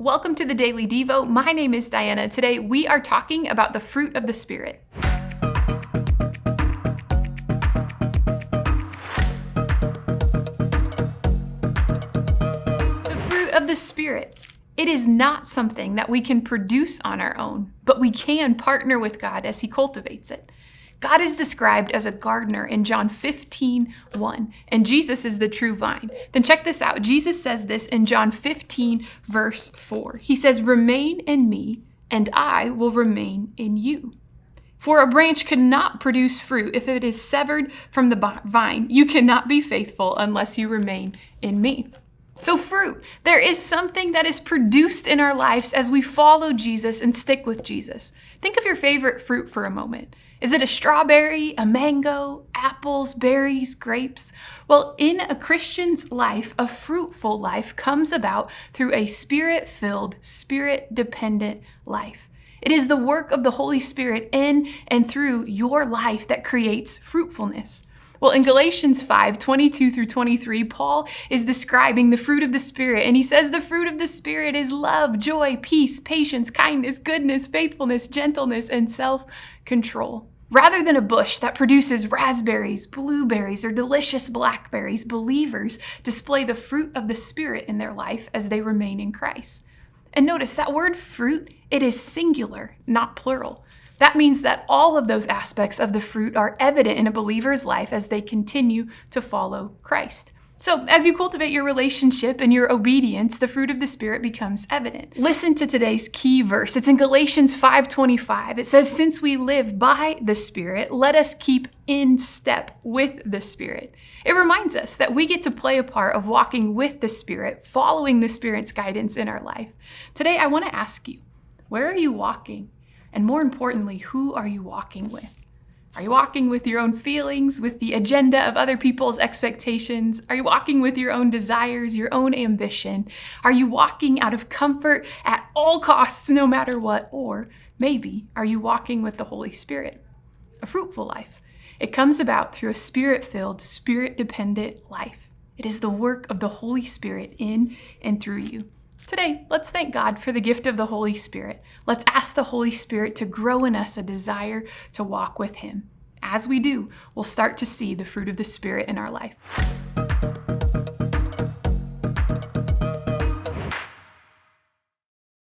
Welcome to the Daily Devo. My name is Diana. Today we are talking about the fruit of the Spirit. The fruit of the Spirit. It is not something that we can produce on our own, but we can partner with God as He cultivates it. God is described as a gardener in John 15:1, and Jesus is the true vine. Then check this out. Jesus says this in John 15, verse 4. He says, "Remain in me, and I will remain in you. For a branch could not produce fruit if it is severed from the vine. You cannot be faithful unless you remain in me." So fruit, there is something that is produced in our lives as we follow Jesus and stick with Jesus. Think of your favorite fruit for a moment. Is it a strawberry, a mango, apples, berries, grapes? Well, in a Christian's life, a fruitful life comes about through a spirit-filled, spirit-dependent life. It is the work of the Holy Spirit in and through your life that creates fruitfulness. Well, in Galatians 5:22 through 23, Paul is describing the fruit of the Spirit, and he says the fruit of the Spirit is love, joy, peace, patience, kindness, goodness, faithfulness, gentleness, and self-control. Rather than a bush that produces raspberries, blueberries, or delicious blackberries, believers display the fruit of the Spirit in their life as they remain in Christ. And notice that word fruit, it is singular, not plural. That means that all of those aspects of the fruit are evident in a believer's life as they continue to follow Christ. So as you cultivate your relationship and your obedience, the fruit of the Spirit becomes evident. Listen to today's key verse. It's in Galatians 5:25. It says, "Since we live by the Spirit, let us keep in step with the Spirit." It reminds us that we get to play a part of walking with the Spirit, following the Spirit's guidance in our life. Today, I want to ask you, where are you walking? And more importantly, who are you walking with? Are you walking with your own feelings, with the agenda of other people's expectations? Are you walking with your own desires, your own ambition? Are you walking out of comfort at all costs, no matter what? Or maybe, are you walking with the Holy Spirit? A fruitful life. It comes about through a spirit-filled, spirit-dependent life. It is the work of the Holy Spirit in and through you. Today, let's thank God for the gift of the Holy Spirit. Let's ask the Holy Spirit to grow in us a desire to walk with Him. As we do, we'll start to see the fruit of the Spirit in our life.